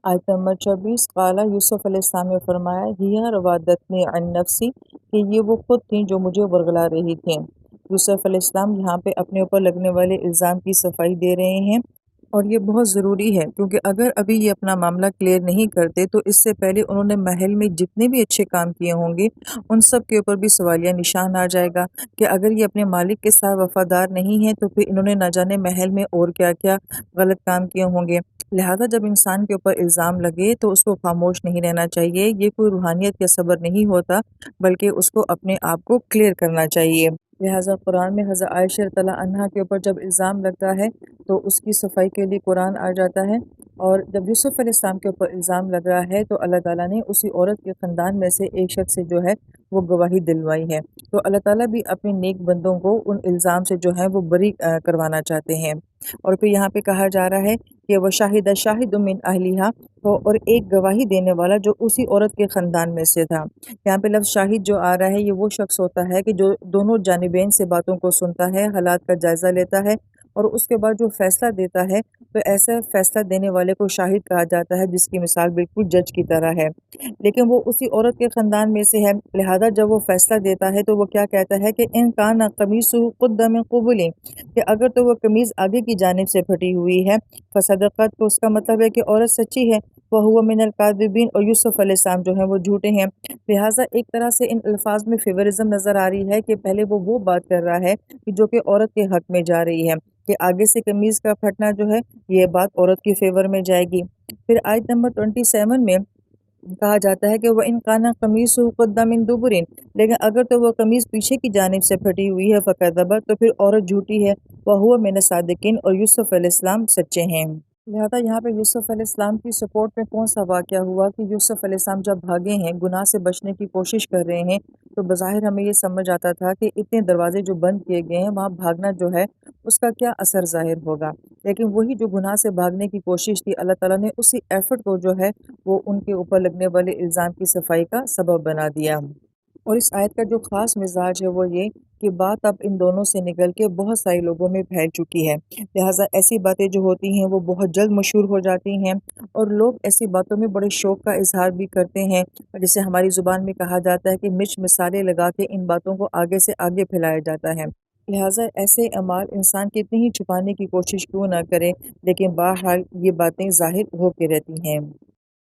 آیت نمبر 24 قالا یوسف علیہ السلام نے فرمایا ہیا روادتنی عن نفسی کہ یہ وہ خود تھیں جو مجھے ورگلا رہی تھیں۔ یوسف علیہ السلام یہاں پہ اپنے اوپر لگنے والے الزام کی صفائی دے رہے ہیں، اور یہ بہت ضروری ہے کیونکہ اگر ابھی یہ اپنا معاملہ کلیئر نہیں کرتے تو اس سے پہلے انہوں نے محل میں جتنے بھی اچھے کام کیے ہوں گے ان سب کے اوپر بھی سوالیہ نشان آ جائے گا کہ اگر یہ اپنے مالک کے ساتھ وفادار نہیں ہیں تو پھر انہوں نے نہ جانے محل میں اور کیا کیا غلط کام کیے ہوں گے۔ لہذا جب انسان کے اوپر الزام لگے تو اس کو خاموش نہیں رہنا چاہیے، یہ کوئی روحانیت یا صبر نہیں ہوتا بلکہ اس کو اپنے آپ کو کلیئر کرنا چاہیے۔ لہٰذا قرآن میں حضرت عائشہ رضی اللہ عنہا کے اوپر جب الزام لگتا ہے تو اس کی صفائی کے لیے قرآن آ جاتا ہے، اور جب یوسف علیہ السلام کے اوپر الزام لگ رہا ہے تو اللہ تعالیٰ نے اسی عورت کے خاندان میں سے ایک شخص سے جو ہے وہ گواہی دلوائی ہے، تو اللہ تعالیٰ بھی اپنے نیک بندوں کو ان الزام سے جو ہے وہ بری کروانا چاہتے ہیں۔ اور پھر یہاں پہ کہا جا رہا ہے کہ وہ شاہد شاہد من اہلیہا، اور ایک گواہی دینے والا جو اسی عورت کے خاندان میں سے تھا۔ یہاں پہ لفظ شاہد جو آ رہا ہے یہ وہ شخص ہوتا ہے کہ جو دونوں جانبین سے باتوں کو سنتا ہے، حالات کا جائزہ لیتا ہے اور اس کے بعد جو فیصلہ دیتا ہے، تو ایسا فیصلہ دینے والے کو شاہد کہا جاتا ہے جس کی مثال بالکل جج کی طرح ہے، لیکن وہ اسی عورت کے خاندان میں سے ہے۔ لہذا جب وہ فیصلہ دیتا ہے تو وہ کیا کہتا ہے کہ ان کان قمیصہ قد من قبل، کہ اگر تو وہ قمیض آگے کی جانب سے پھٹی ہوئی ہے، فصدقت، تو اس کا مطلب ہے کہ عورت سچی ہے، وَهُوَ مِنَ الْكَاذِبِينَ، اور یوسف علیہ السلام جو ہیں وہ جھوٹے ہیں۔ لہٰذا ایک طرح سے ان الفاظ میں فیورزم نظر آ رہی ہے کہ پہلے وہ بات کر رہا ہے کہ جو کہ عورت کے حق میں جا رہی ہے، کہ آگے سے قمیض کا پھٹنا جو ہے یہ بات عورت کی فیور میں جائے گی۔ پھر آیت نمبر 27 میں کہا جاتا ہے کہ وَإِنْ كَانَ قَمِيصُهُ قُدَّ مِن دُبُرٍ، لیکن اگر تو وہ قمیض پیچھے کی جانب سے پھٹی ہوئی ہے فَكَذَبَتْ، تو پھر عورت جھوٹی ہے، وَهُوَ مِنَ الصَّادِقِينَ، اور یوسف علیہ السلام سچے ہیں۔ لہذا یہاں پہ یوسف علیہ السلام کی سپورٹ میں کون سا واقعہ ہوا کہ یوسف علیہ السلام جب بھاگے ہیں، گناہ سے بچنے کی کوشش کر رہے ہیں، تو بظاہر ہمیں یہ سمجھ آتا تھا کہ اتنے دروازے جو بند کیے گئے ہیں وہاں بھاگنا جو ہے اس کا کیا اثر ظاہر ہوگا، لیکن وہی جو گناہ سے بھاگنے کی کوشش تھی اللہ تعالیٰ نے اسی ایفرٹ کو جو ہے وہ ان کے اوپر لگنے والے الزام کی صفائی کا سبب بنا دیا۔ اور اس آیت کا جو خاص مزاج ہے وہ یہ کہ بات اب ان دونوں سے نکل کے بہت سارے لوگوں میں پھیل چکی ہے، لہٰذا ایسی باتیں جو ہوتی ہیں وہ بہت جلد مشہور ہو جاتی ہیں، اور لوگ ایسی باتوں میں بڑے شوق کا اظہار بھی کرتے ہیں، جسے ہماری زبان میں کہا جاتا ہے کہ مرچ مسالے لگا کے ان باتوں کو آگے سے آگے پھیلایا جاتا ہے۔ لہٰذا ایسے اعمال انسان کتنی ہی چھپانے کی کوشش کیوں نہ کرے، لیکن بہرحال یہ باتیں ظاہر ہو کے رہتی ہیں۔